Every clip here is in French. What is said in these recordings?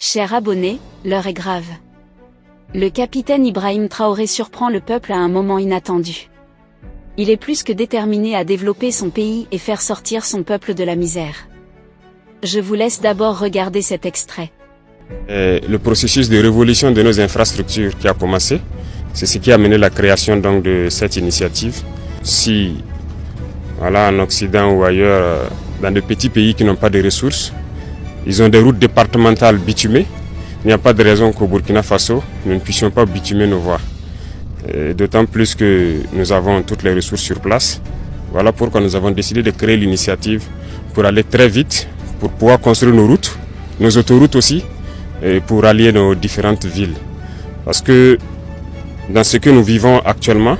Chers abonnés, l'heure est grave. Le capitaine Ibrahim Traoré surprend le peuple à un moment inattendu. Il est plus que déterminé à développer son pays et faire sortir son peuple de la misère. Je vous laisse d'abord regarder cet extrait. Le processus de révolution de nos infrastructures qui a commencé, c'est ce qui a mené la création donc de cette initiative. Si, voilà, en Occident ou ailleurs, dans de petits pays qui n'ont pas de ressources, ils ont des routes départementales bitumées. Il n'y a pas de raison qu'au Burkina Faso, nous ne puissions pas bitumer nos voies. D'autant plus que nous avons toutes les ressources sur place. Voilà pourquoi nous avons décidé de créer l'initiative pour aller très vite, pour pouvoir construire nos routes, nos autoroutes aussi, et pour allier nos différentes villes. Parce que dans ce que nous vivons actuellement,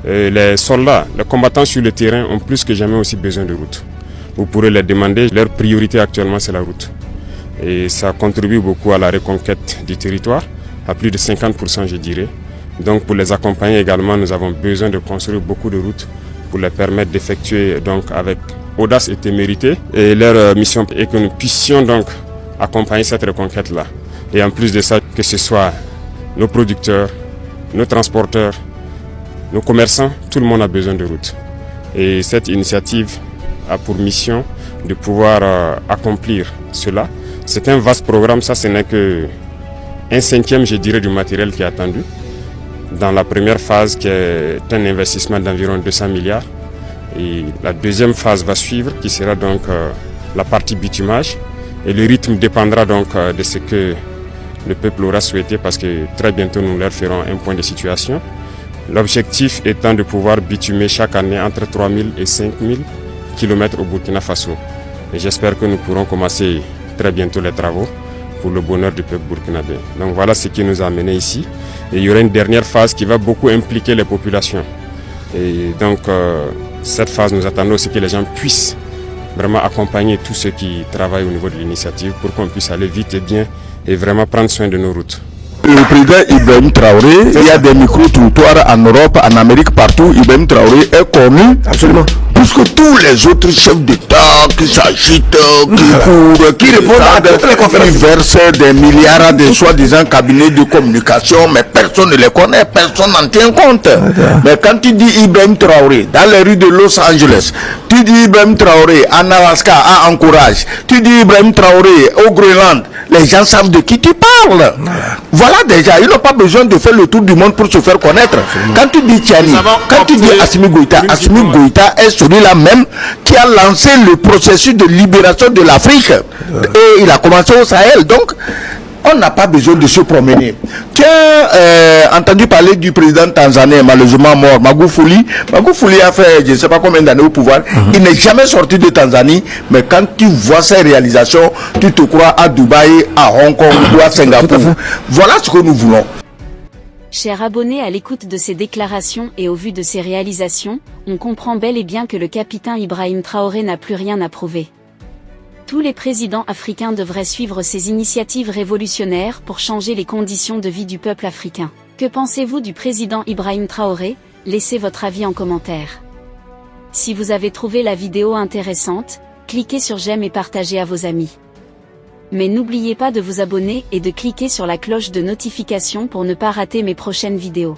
les soldats, les combattants sur le terrain ont plus que jamais aussi besoin de routes. Vous pourrez les demander, leur priorité actuellement c'est la route. Et ça contribue beaucoup à la reconquête du territoire, à plus de 50% je dirais. Donc pour les accompagner également, nous avons besoin de construire beaucoup de routes pour les permettre d'effectuer donc avec audace et témérité. Et leur mission est que nous puissions donc accompagner cette reconquête-là. Et en plus de ça, que ce soit nos producteurs, nos transporteurs, nos commerçants, tout le monde a besoin de routes. Et cette initiative a pour mission de pouvoir accomplir cela. C'est un vaste programme, ça ce n'est qu'un cinquième je dirais du matériel qui est attendu. Dans la première phase qui est un investissement d'environ 200 milliards. Et la deuxième phase va suivre qui sera donc la partie bitumage. Et le rythme dépendra donc de ce que le peuple aura souhaité parce que très bientôt nous leur ferons un point de situation. L'objectif étant de pouvoir bitumer chaque année entre 3000 et 5000 km au Burkina Faso. Et j'espère que nous pourrons commencer très bientôt les travaux pour le bonheur du peuple burkinabé. Donc voilà ce qui nous a amené ici. Et il y aura une dernière phase qui va beaucoup impliquer les populations. Et donc cette phase, nous attendons aussi que les gens puissent vraiment accompagner tous ceux qui travaillent au niveau de l'initiative pour qu'on puisse aller vite et bien et vraiment prendre soin de nos routes. Le président Ibrahim Traoré, il y a des micro-trottoirs en Europe, en Amérique, partout. Ibrahim Traoré est connu. Absolument. Plus que tous les autres chefs d'État qui s'agitent, qui courent, qui répondent à des conférences, qui versent des milliards à des soi-disant cabinets de communication, mais personne ne les connaît, personne n'en tient compte. Mais quand tu dis Ibrahim Traoré dans les rues de Los Angeles, tu dis Ibrahim Traoré en Alaska, à Anchorage, tu dis Ibrahim Traoré au Groenland, les gens savent de qui tu parles. Voilà déjà, ils n'ont pas besoin de faire le tour du monde pour se faire connaître. Quand tu dis Tiani, quand tu dis Assimi Goïta est celui-là même qui a lancé le processus de libération de l'Afrique. Et il a commencé au Sahel. Donc, on n'a pas besoin de se promener. Tu as entendu parler du président tanzanien, malheureusement mort, Magufuli. Magufuli a fait je ne sais pas combien d'années au pouvoir. Il n'est jamais sorti de Tanzanie. Mais quand tu vois ses réalisations, tu te crois à Dubaï, à Hong Kong ou à Singapour. Voilà ce que nous voulons. Chers abonnés, à l'écoute de ces déclarations et au vu de ces réalisations, on comprend bel et bien que le capitaine Ibrahim Traoré n'a plus rien à prouver. Tous les présidents africains devraient suivre ces initiatives révolutionnaires pour changer les conditions de vie du peuple africain. Que pensez-vous du président Ibrahim Traoré? Laissez votre avis en commentaire. Si vous avez trouvé la vidéo intéressante, cliquez sur j'aime et partagez à vos amis. Mais n'oubliez pas de vous abonner et de cliquer sur la cloche de notification pour ne pas rater mes prochaines vidéos.